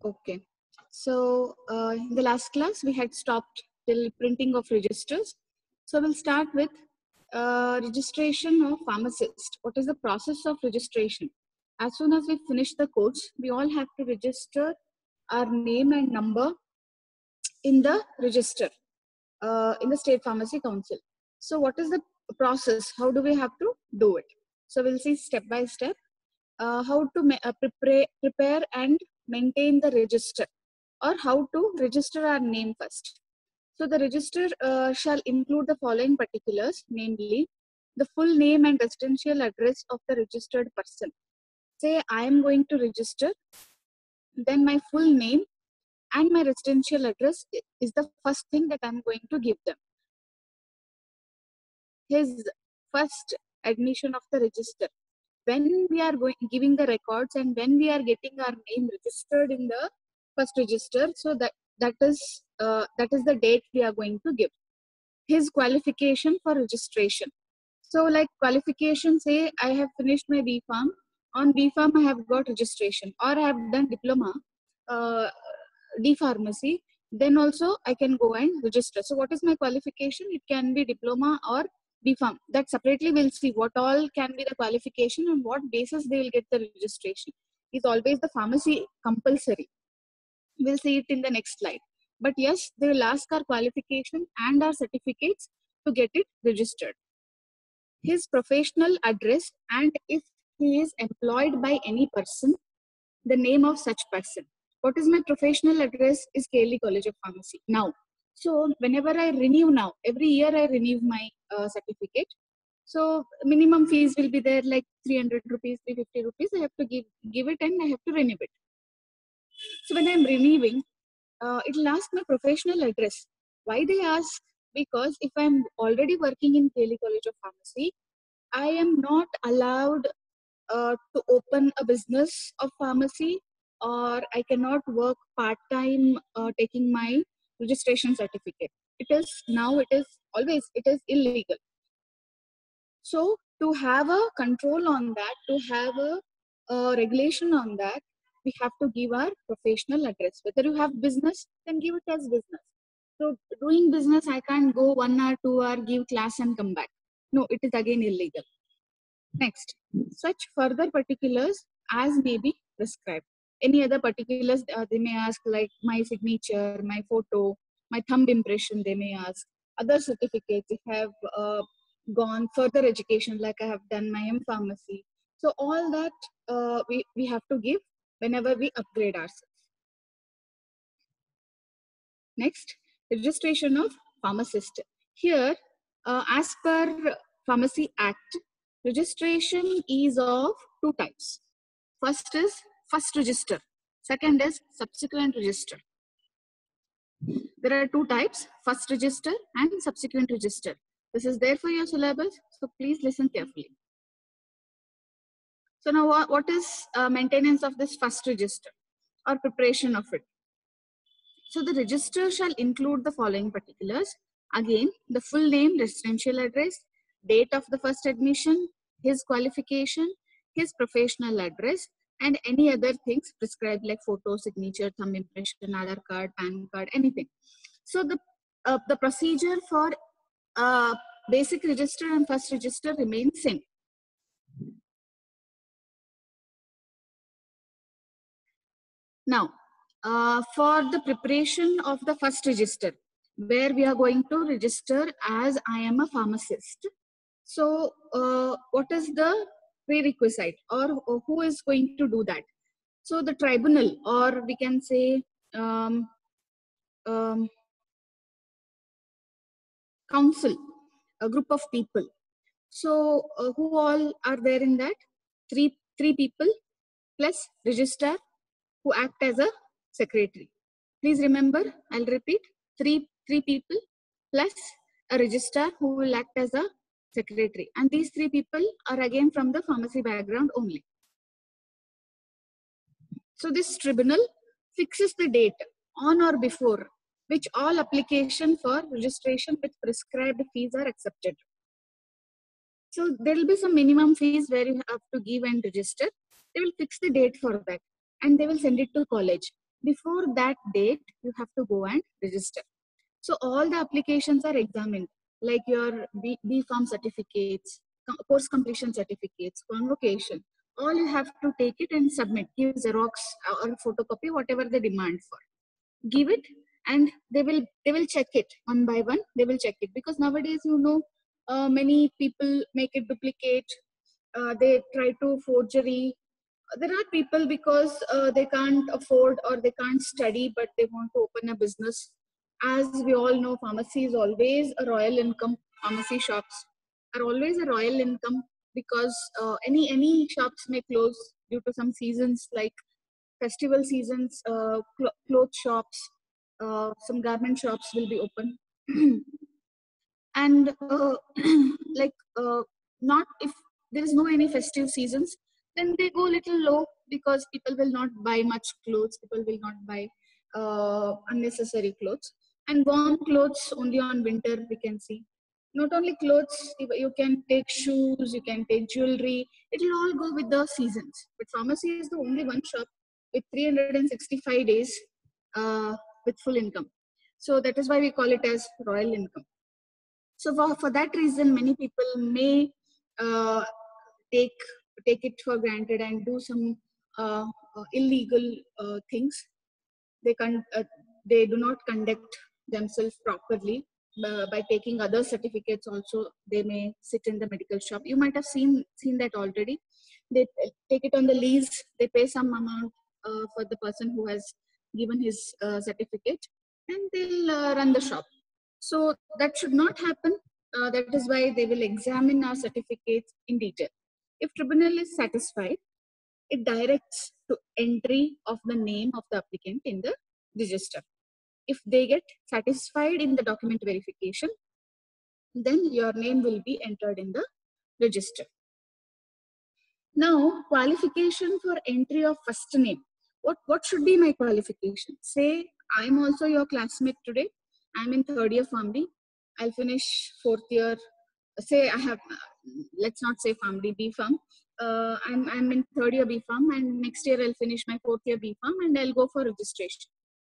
Okay. So in the last class, we had stopped till printing of registers. So we'll start with registration of pharmacist. What is the process of registration? As soon as we finish the course, we all have to register our name and number in the register in the State Pharmacy Council. So what is the process? How do we have to do it? So we'll see step by step how to prepare and maintain the register, or how to register our name first. So the register shall include the following particulars, namely the full name and residential address of the registered person. Say I am going to register, then my full name and my residential address is the first thing that I'm going to give them. His first admission of the register. When we are giving the records and when we are getting our name registered in the first register, so that is the date we are going to give. His qualification for registration. So like qualification, say I have finished my B Pharm. On B Pharm I have got registration, or I have done diploma D Pharmacy. Then also I can go and register. So what is my qualification? It can be diploma or B Pharm. That separately we'll see what all can be the qualification and what basis they will get the registration. Is always the pharmacy compulsory. We'll see it in the next slide. But yes, they will ask our qualification and our certificates to get it registered. His professional address, and if he is employed by any person, the name of such person. What is my professional address is KLE College of Pharmacy now. So whenever I renew now, every year I renew my certificate. So minimum fees will be there, like 300 rupees, 350 rupees. I have to give it and I have to renew it. So when I'm renewing, it will ask my professional address. Why they ask? Because if I'm already working in KLE College of Pharmacy, I am not allowed to open a business of pharmacy, or I cannot work part-time taking my registration certificate. It is always illegal. So to have a control on that, to have a regulation on that, we have to give our professional address. Whether you have business, then give it as business. So doing business, I can't go 1 hour, 2 hour, give class and come back. No, it is again illegal. Next, such further particulars as may be prescribed. Any other particulars they may ask, like my signature, my photo, my thumb impression, they may ask. Other certificates, if I have gone further education, like I have done my M Pharmacy. So all that we have to give whenever we upgrade ourselves. Next, registration of pharmacist. Here, as per Pharmacy Act, registration is of two types. First is first register. Second is subsequent register. There are two types, first register and subsequent register. This is there for your syllabus, so please listen carefully. So now what is maintenance of this first register or preparation of it? So the register shall include the following particulars. Again, the full name, residential address, date of the first admission, his qualification, his professional address, and any other things prescribed like photo, signature, thumb impression, Aadhaar card, PAN card, anything. So the procedure for basic register and first register remains same. Now, for the preparation of the first register, where we are going to register as I am a pharmacist. So what is the prerequisite, or who is going to do that? So the tribunal, or we can say council, a group of people. So who all are there in that? Three people plus registrar who act as a secretary. Please remember, I'll repeat, three people plus a registrar who will act as a secretary. And these three people are again from the pharmacy background only. So this tribunal fixes the date on or before which all application for registration with prescribed fees are accepted. So there will be some minimum fees where you have to give and register. They will fix the date for that and they will send it to college. Before that date, you have to go and register. So all the applications are examined, like your B.Pharm certificates, course completion certificates, convocation. All you have to take it and submit. Give Xerox or photocopy, whatever they demand for. Give it, and they will check it one by one. They will check it, because nowadays, many people make it duplicate. They try to forgery. There are people, because they can't afford or they can't study, but they want to open a business. As we all know, pharmacy is always a royal income. Pharmacy shops are always a royal income, because any shops may close due to some seasons, like festival seasons. Clothes shops, some garment shops will be open. And like not if there is no any festive seasons, then they go little low, because people will not buy much clothes. People will not buy unnecessary clothes, and warm clothes only on winter we can see. Not only clothes, you can take shoes, you can take jewelry. It will all go with the seasons. But pharmacy is the only one shop with 365 days with full income. So that is why we call it as royal income. So for that reason, many people may uh, take take it for granted and do some illegal things. They do not conduct themselves properly. By taking other certificates also, they may sit in the medical shop. You might have seen that already. They take it on the lease. They pay some amount for the person who has given his certificate, and they'll run the shop. So that should not happen. That is why they will examine our certificates in detail. If tribunal is satisfied, it directs to entry of the name of the applicant in the register. If they get satisfied in the document verification, then your name will be entered in the register. Now, qualification for entry of first name. What should be my qualification? Say, I'm also your classmate today. I'm in third year PharmD. I'll finish fourth year. Say I have, let's not say PharmD, B.Pharm. I'm in third year B.Pharm, and next year I'll finish my fourth year B.Pharm, and I'll go for registration.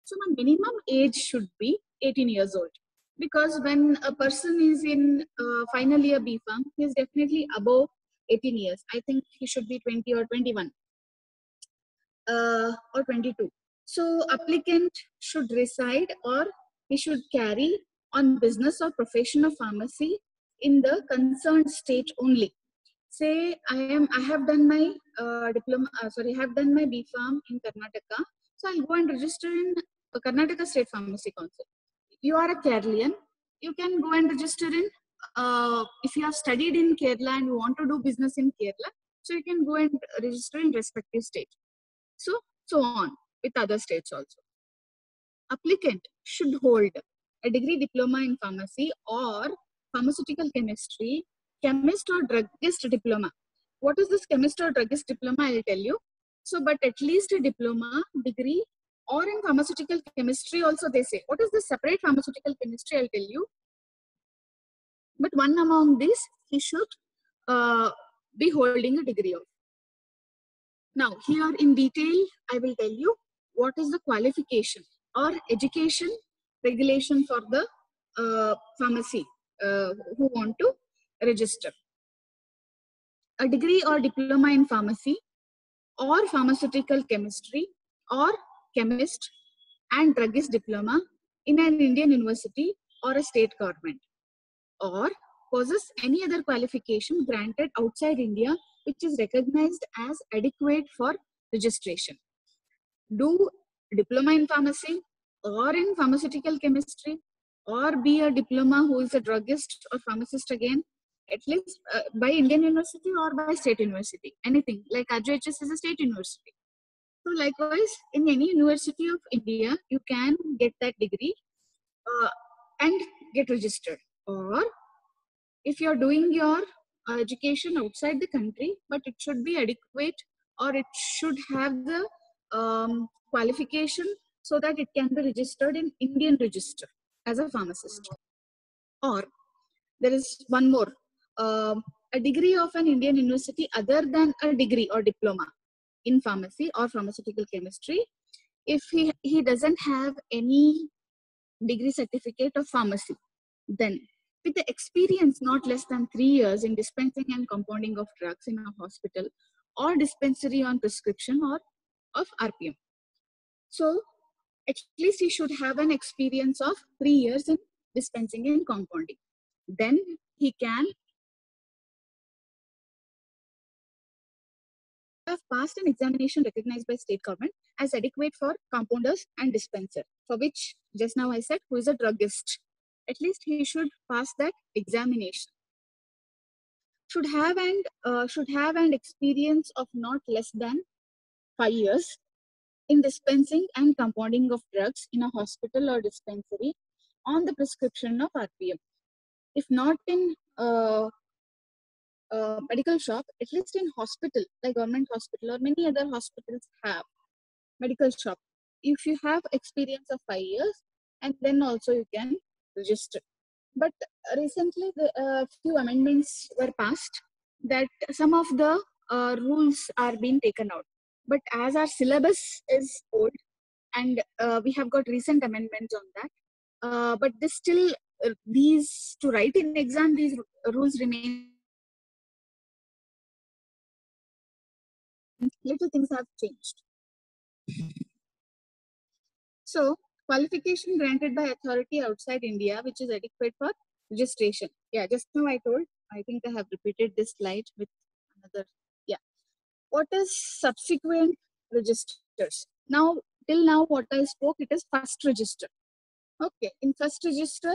So my minimum age should be 18 years old, because when a person is in final year B.Pharm, he is definitely above 18 years. I think he should be 20 or 21 or 22. So applicant should reside, or he should carry on business or profession of pharmacy in the concerned state only. Say I have done my diploma. I have done my B.Pharm in Karnataka. So I'll go and register in Karnataka State Pharmacy Council. You are a Keralian. You can go and register in. If you have studied in Kerala and you want to do business in Kerala, so you can go and register in respective state. So on with other states also. Applicant should hold a degree diploma in pharmacy or pharmaceutical chemistry, chemist or druggist diploma. What is this chemist or druggist diploma? I'll tell you. So, but at least a diploma, degree, or in pharmaceutical chemistry also they say. What is the separate pharmaceutical chemistry? I'll tell you. But one among these, he should be holding a degree of. Now, here in detail, I will tell you what is the qualification or education regulation for the pharmacy who want to register. A degree or diploma in pharmacy or pharmaceutical chemistry or chemist and druggist diploma in an Indian university or a state government, or possess any other qualification granted outside India which is recognized as adequate for registration. Do diploma in pharmacy or in pharmaceutical chemistry, or be a diploma who is a druggist or pharmacist again, at least by Indian university or by state university. Anything like RJHS is a state university. So likewise, in any university of India, you can get that degree and get registered. Or if you're doing your education outside the country, but it should be adequate, or it should have the qualification so that it can be registered in Indian register as a pharmacist. Or there is one more, a degree of an Indian university other than a degree or diploma in pharmacy or pharmaceutical chemistry If he doesn't have any degree certificate of pharmacy, then with the experience not less than 3 years in dispensing and compounding of drugs in a hospital or dispensary on prescription or of RPM. So at least he should have an experience of 3 years in dispensing and compounding. Then he can have passed an examination recognized by state government as adequate for compounders and dispenser, for which just now I said who is a druggist. At least he should pass that examination. Should have an experience of not less than 5 years in dispensing and compounding of drugs in a hospital or dispensary on the prescription of RPM. If not in medical shop, at least in hospital, like government hospital or many other hospitals have medical shop. If you have experience of 5 years, and then also you can register. But recently, the few amendments were passed that some of the rules are being taken out. But as our syllabus is old, and we have got recent amendments on that, but this still these to write in exam, these rules remain. Little things have changed. So, qualification granted by authority outside India, which is adequate for registration. Yeah, just now I told, I think I have repeated this slide with another. Yeah. What is subsequent registers? Now, till now, what I spoke, it is first register. Okay, in first register,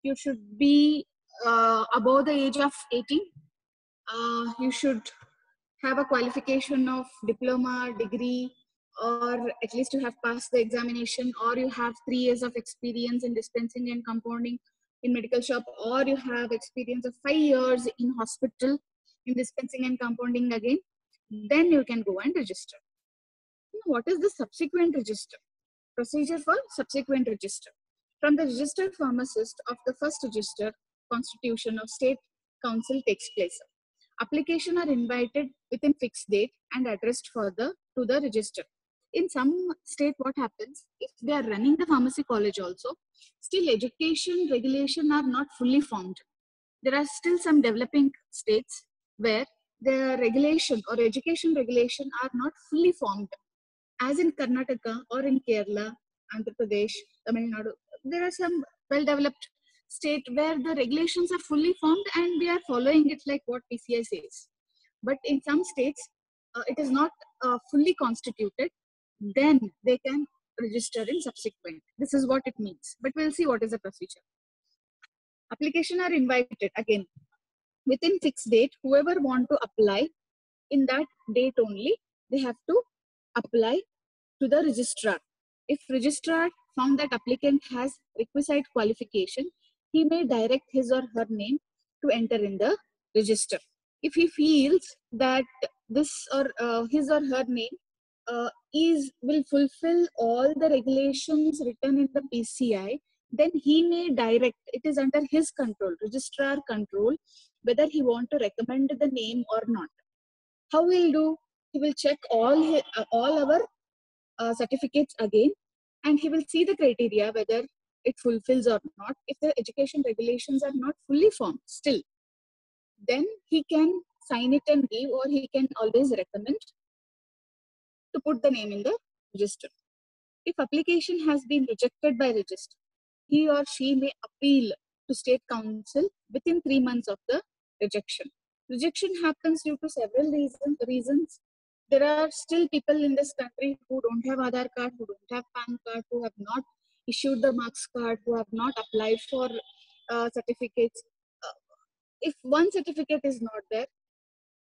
you should be above the age of 18. You should have a qualification of diploma, degree, or at least you have passed the examination, or you have 3 years of experience in dispensing and compounding in medical shop, or you have experience of 5 years in hospital in dispensing and compounding again, then you can go and register. What is the subsequent register? Procedure for subsequent register. From the registered pharmacist of the first register, constitution of state council takes place. Application are invited within fixed date and addressed further to the register. In some state, what happens, if they are running the pharmacy college also, still education regulation are not fully formed. There are still some developing states where the regulation or education regulation are not fully formed. As in Karnataka or in Kerala, Andhra Pradesh, Tamil Nadu, there are some well-developed state where the regulations are fully formed and they are following it like what PCI says. But in some states, it is not fully constituted. Then they can register in subsequent. This is what it means. But we'll see what is the procedure. Application are invited again within fixed date. Whoever want to apply in that date only, they have to apply to the registrar. If registrar found that applicant has requisite qualification, he may direct his or her name to enter in the register. If he feels that this or his or her name will fulfill all the regulations written in the PCI, then he may direct. It is under his control, registrar control, whether he want to recommend the name or not. How will do? He will check all our certificates again, and he will see the criteria whether it fulfills or not. If the education regulations are not fully formed still, then he can sign it and give, or he can always recommend to put the name in the register. If application has been rejected by register, he or she may appeal to state council within 3 months of the rejection. Rejection happens due to several reasons. There are still people in this country who don't have Aadhaar card, who don't have PAN card, who have not issued the marks card, who have not applied for certificates. If one certificate is not there,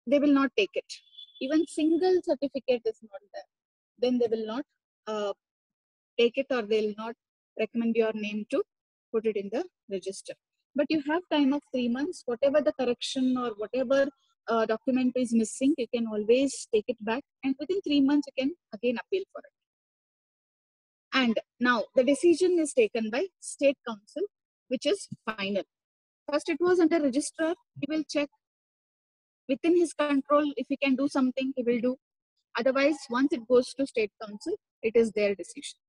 they will not take it. Even single certificate is not there, then they will not take it, or they will not recommend your name to put it in the register. But you have time of 3 months. Whatever the correction or whatever document is missing, you can always take it back, and within 3 months you can again appeal for it. And now the decision is taken by state council, which is final. First it was under registrar. He will check within his control. If he can do something, he will do. Otherwise, once it goes to state council, it is their decision.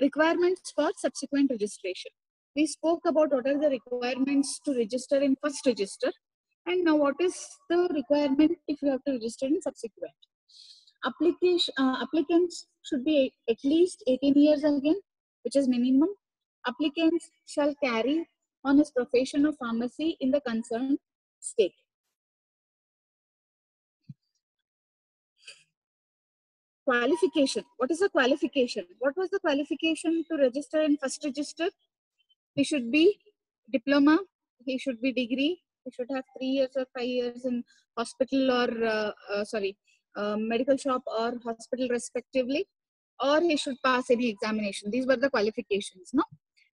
Requirements for subsequent registration. We spoke about what are the requirements to register in first register, and now what is the requirement if you have to register in subsequent. Applicants should be at least 18 years again, which is minimum. Applicants shall carry on his profession of pharmacy in the concerned state. Qualification. What is the qualification? What was the qualification to register in first register? He should be diploma, he should be degree, he should have 3 years or 5 years in hospital or medical shop or hospital respectively, or he should pass any examination. These were the qualifications. No?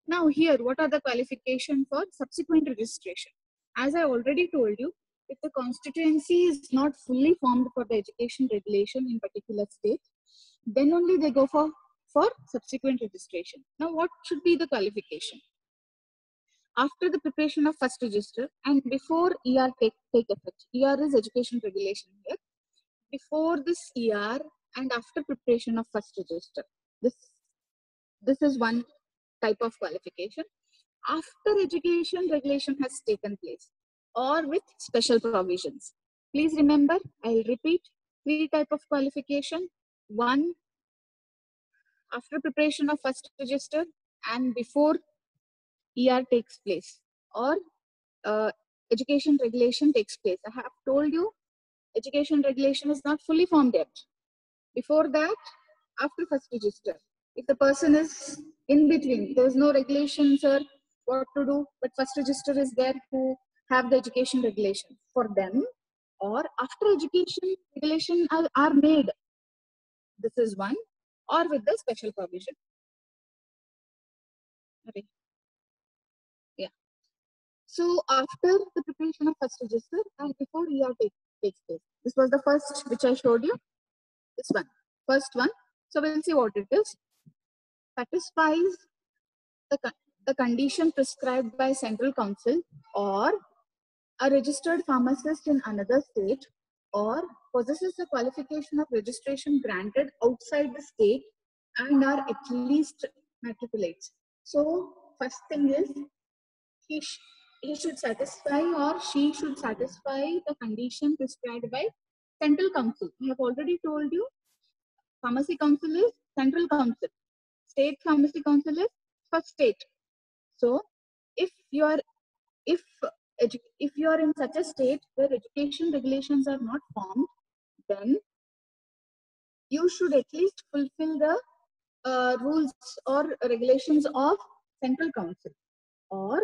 Now here, what are the qualifications for subsequent registration? As I already told you, if the constituency is not fully formed for the education regulation in particular state, then only they go for subsequent registration. Now what should be the qualification? After the preparation of first register and before ER take effect. ER is education regulation here. Before this ER and after preparation of first register. This is one type of qualification. After education regulation has taken place or with special provisions. Please remember, I'll repeat, 3 type of qualification. 1, after preparation of first register and before ER takes place or education regulation takes place. I have told you education regulation is not fully formed yet. Before that, after first register, if the person is in between, there is no regulations or what to do, but first register is there to have the education regulation for them, or after education regulation are made. This is one, or with the special provision. Okay. Yeah. So after the preparation of first register and before ER takes place. This was the first which I showed you. This one, first one. So we'll see what it is. Satisfies the condition prescribed by Central Council or a registered pharmacist in another state or possesses the qualification of registration granted outside the state and are at least matriculates. So first thing is he should satisfy or she should satisfy the condition prescribed by Central Council. I have already told you, Pharmacy Council is Central Council. State Pharmacy Council is for state. So if you are if you are in such a state where education regulations are not formed, then you should at least fulfill the rules or regulations of Central Council, or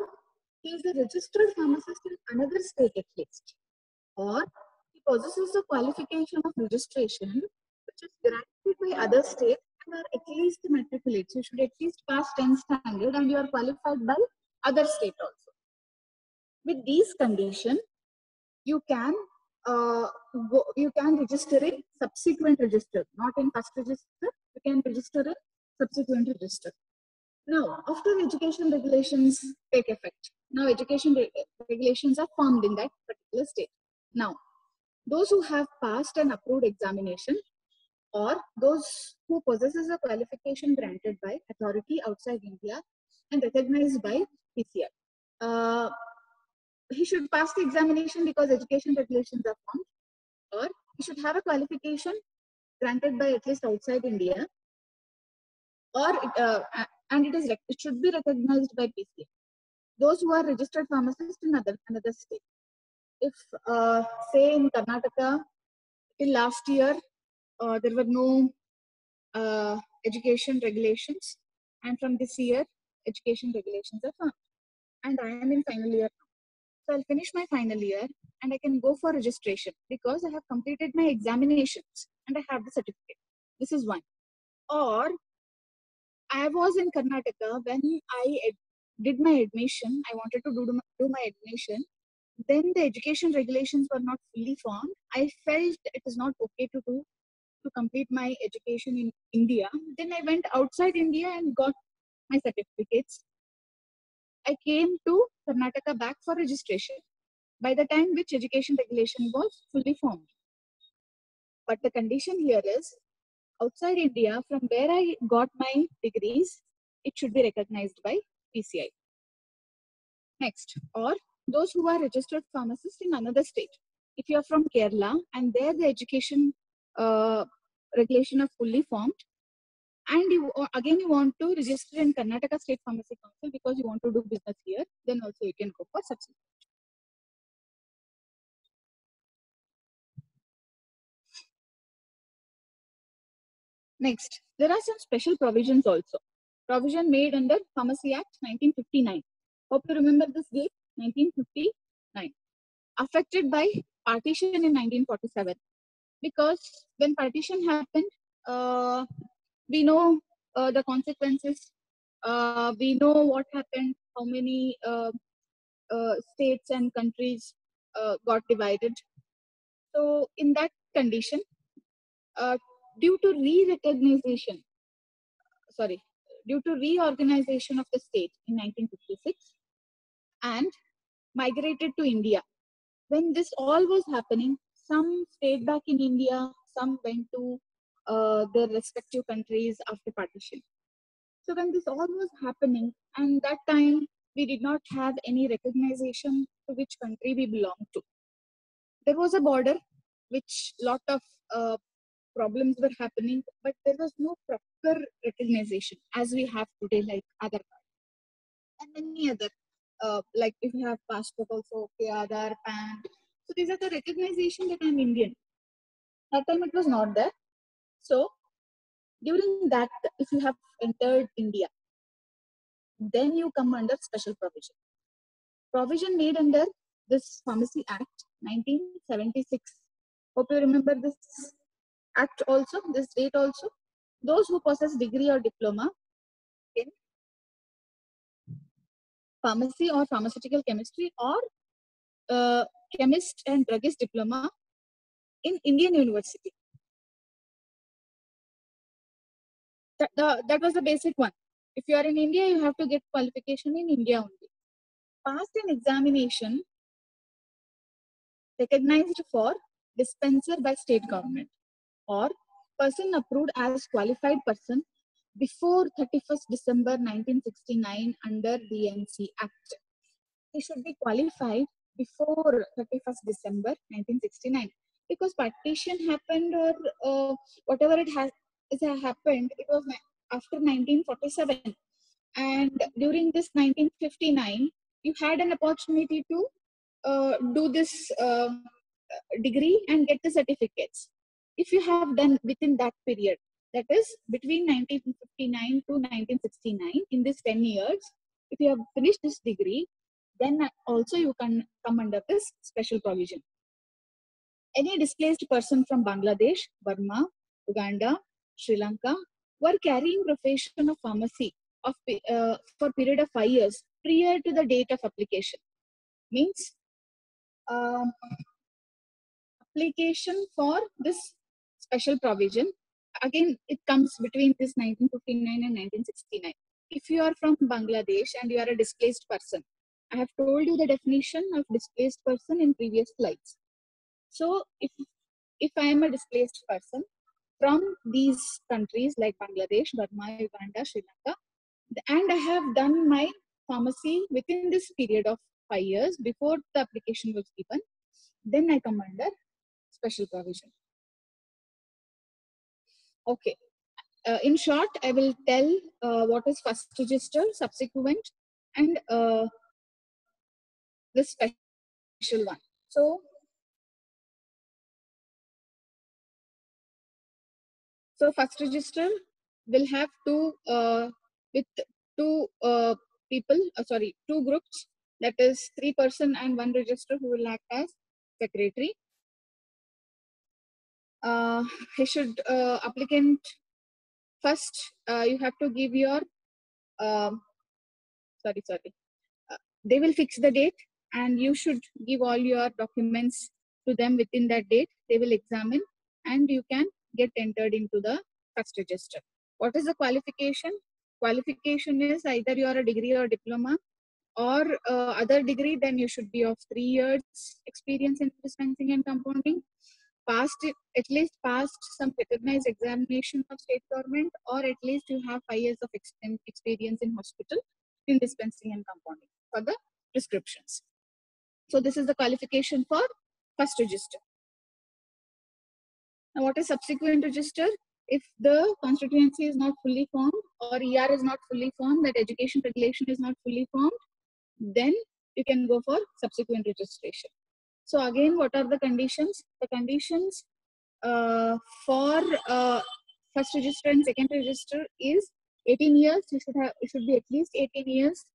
he is a registered pharmacist in another state at least, or he possesses the qualification of registration which is granted by other states and are at least matriculate. So you should at least pass 10th standard and you are qualified by other state also. With these conditions, you can register in subsequent register, not in first register. You can register in subsequent register. Now, after education regulations take effect, now education regulations are formed in that particular state. Now, those who have passed an approved examination or those who possesses a qualification granted by authority outside India and recognized by PCI. He should pass the examination because education regulations are formed, or he should have a qualification granted by at least outside India, or it should be recognized by PCI. Those who are registered pharmacists in another state. If say in Karnataka till last year there were no education regulations, and from this year education regulations are formed, and I am in final year now. So I'll finish my final year and I can go for registration because I have completed my examinations and I have the certificate. This is one. Or I was in Karnataka when I did my admission. I wanted to do my admission. Then the education regulations were not fully formed. I felt it is not okay to complete my education in India. Then I went outside India and got my certificates. I came to Karnataka back for registration by the time which education regulation was fully formed. But the condition here is outside India, from where I got my degrees, it should be recognized by PCI. Next, or those who are registered pharmacists in another state. If you are from Kerala and there the education regulation are fully formed, and you again you want to register in Karnataka State Pharmacy Council because you want to do business here, then also you can go for subsidy. Next, there are some special provisions also. Provision made under Pharmacy Act 1959. Hope you remember this date, 1959. Affected by partition in 1947. Because when partition happened, we know the consequences. We know what happened, how many states and countries got divided. So in that condition, due to due to reorganization of the state in 1956 and migrated to India. When this all was happening, some stayed back in India, some went to their respective countries after partition. So when this all was happening, and that time we did not have any recognition to which country we belong to. There was a border, which lot of problems were happening, but there was no proper recognition as we have today, like Aadhaar card and many other, like if you have passport also, okay, Aadhaar, PAN. So these are the recognition that I'm Indian. That time it was not there. So during that, if you have entered India, then you come under special provision. Provision made under this Pharmacy Act 1976. Hope you remember this act also, this date also. Those who possess degree or diploma in pharmacy or pharmaceutical chemistry or chemist and druggist diploma in Indian University. That was the basic one. If you are in India, you have to get qualification in India only. Passed an examination recognized for dispenser by state government or person approved as qualified person before 31st December 1969 under DNC Act. He should be qualified before 31st December 1969 because partition happened or whatever it has happened, it was after 1947, and during this 1959 you had an opportunity to do this degree and get the certificates. If you have done within that period, that is between 1959 to 1969, in this 10 years, if you have finished this degree, then also you can come under this special provision. Any displaced person from Bangladesh, Burma, Uganda, Sri Lanka were carrying profession of pharmacy for period of 5 years prior to the date of application. Means application for this special provision, again it comes between this 1959 and 1969. If you are from Bangladesh and you are a displaced person, I have told you the definition of displaced person in previous slides. So if I am a displaced person from these countries like Bangladesh, Burma, Uganda, Sri Lanka, and I have done my pharmacy within this period of 5 years before the application was given, then I come under special provision. Okay. In short, I will tell what is first register, subsequent, and the special one. So first register will have two people, two groups, that is 3 person and 1 register who will act as secretary. He should applicant first. You have to give your they will fix the date and you should give all your documents to them within that date. They will examine and you can get entered into the first register. What is the qualification? Qualification is either you are a degree or diploma or other degree, then you should be of 3 years experience in dispensing and compounding, passed it, at least passed some recognized examination of state government, or at least you have 5 years of experience in hospital in dispensing and compounding for the prescriptions. So this is the qualification for first register. Now, what is subsequent register? If the constituency is not fully formed, or ER is not fully formed, that education regulation is not fully formed, then you can go for subsequent registration. So again, what are the conditions? The conditions for first register and second register is 18 years. You should be at least 18 years,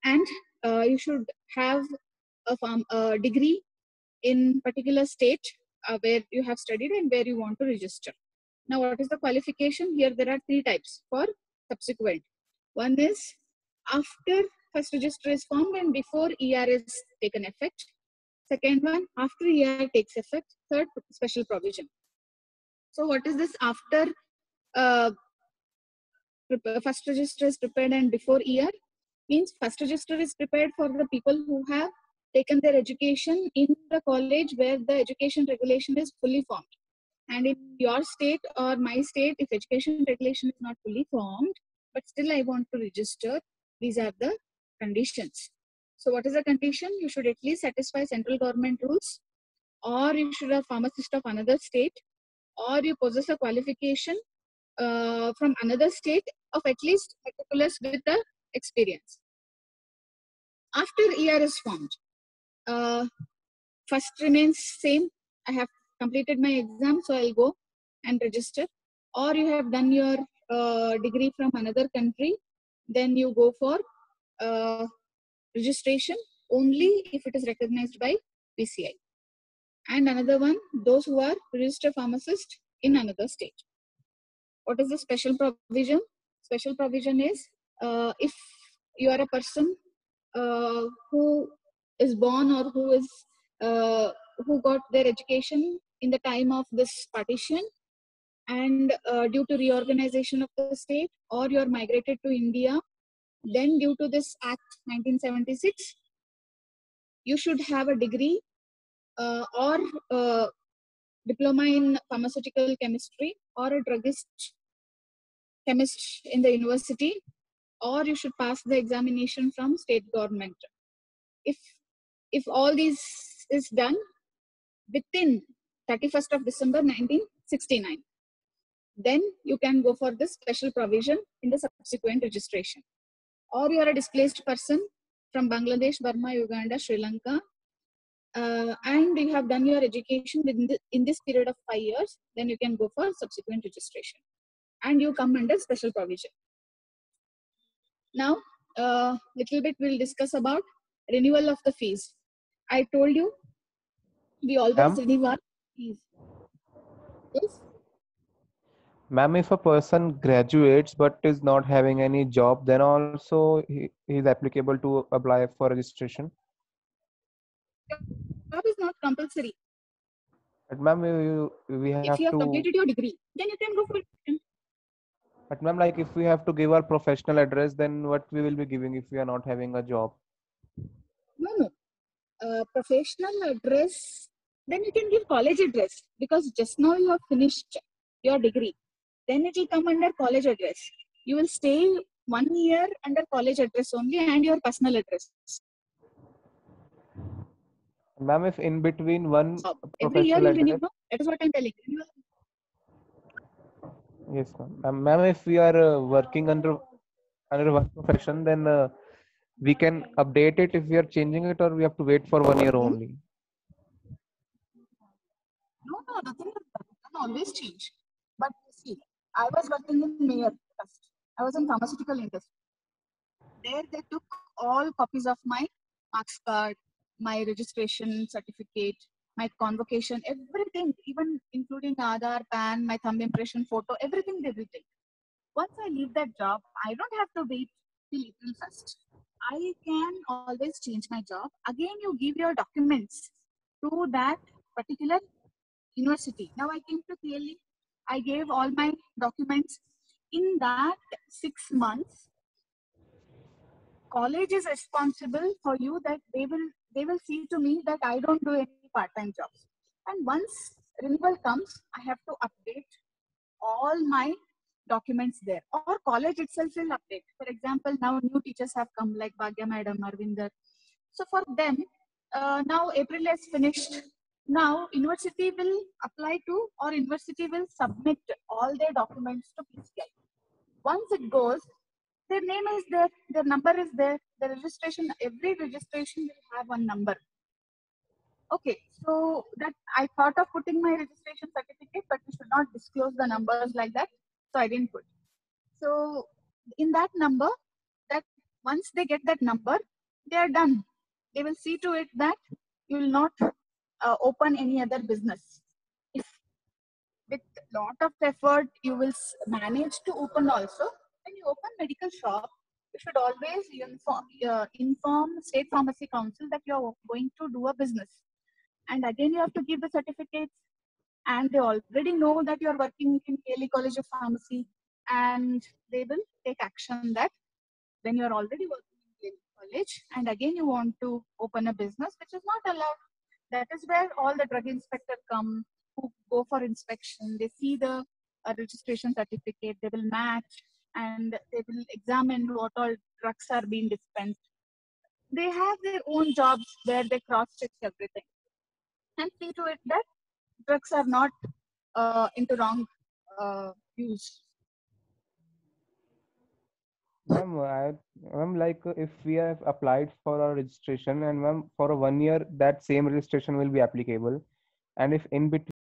and you should have a degree in particular state where you have studied and where you want to register. Now, what is the qualification? Here there are 3 types for subsequent. One is after first register is formed and before ER is taken effect. Second one, after ER takes effect. Third, special provision. So what is this after first register is prepared and before ER? Means first register is prepared for the people who have taken their education in the college where the education regulation is fully formed. And in your state or my state, if education regulation is not fully formed, but still I want to register, these are the conditions. So what is the condition? You should at least satisfy central government rules, or you should have pharmacist of another state, or you possess a qualification from another state of at least meticulous with the experience. After ER is formed, first remains same. I have completed my exam, so I'll go and register. Or you have done your degree from another country, then you go for registration only if it is recognized by PCI. And another one, those who are registered pharmacist in another state. What is the special provision? Special provision is if you are a person who is born or who got their education in the time of this partition, and due to reorganization of the state, or you are migrated to India, then due to this Act 1976, you should have a degree or diploma in pharmaceutical chemistry, or a druggist chemist in the university, or you should pass the examination from state government. If all these is done within 31st of December 1969, then you can go for this special provision in the subsequent registration. Or you are a displaced person from Bangladesh, Burma, Uganda, Sri Lanka, and you have done your education in this period of 5 years, then you can go for subsequent registration and you come under special provision. Now, little bit we'll discuss about renewal of the fees. I told you we always renew our fees. Yes? Ma'am, if a person graduates but is not having any job, then also he is applicable to apply for registration. Job is not compulsory. But ma'am, we have If you have to. completed your degree, then you can go for it. But ma'am, like if we have to give our professional address, then what we will be giving if we are not having a job? No. Professional address, then you can give college address, because just now you have finished your degree. Then it will come under college address. You will stay 1 year under college address only and your personal address. Ma'am, if in between one Every year professional you renew, address. no? That is what I'm telling you. Yes, ma'am. Ma'am, if we are working under one profession, then we can update it if we are changing it, or we have to wait for 1 year only. No, nothing like that. You can always change. But see, I was working in Mayor first. I was in pharmaceutical industry. There they took all copies of my marks card, my registration certificate, my convocation, everything, even including Aadhaar, PAN, my thumb impression, photo, everything they will take. Once I leave that job, I don't have to wait till April 1st. I can always change my job. Again, you give your documents to that particular university. Now I came to clearly, I gave all my documents. In that 6 months, college is responsible for you, that they will see to me that I don't do any part-time jobs. And once renewal comes, I have to update all my documents there, or college itself will update. For example, now new teachers have come like Bhagya Madam, Arvinder. So for them, now April has finished. Now university will apply to, or university will submit all their documents to PCI. Once it goes, their name is there, their number is there, the registration, every registration will have one number. Okay, so that I thought of putting my registration certificate, but we should not disclose the numbers like that. So I didn't put. So in that number, that once they get that number, they are done. They will see to it that you will not open any other business. If with lot of effort you will manage to open also, when you open medical shop, you should always inform State Pharmacy Council that you are going to do a business. And again, you have to give the certificates, and they already know that you are working in KLE College of Pharmacy, and they will take action that when you are already working in KLE College and again you want to open a business, which is not allowed. That is where all the drug inspector come, who go for inspection. They see the registration certificate, they will match, and they will examine what all drugs are being dispensed. They have their own jobs where they cross check everything and see to it that drugs are not into wrong use. Ma'am, like if we have applied for our registration and ma'am for a 1 year, that same registration will be applicable. And if in between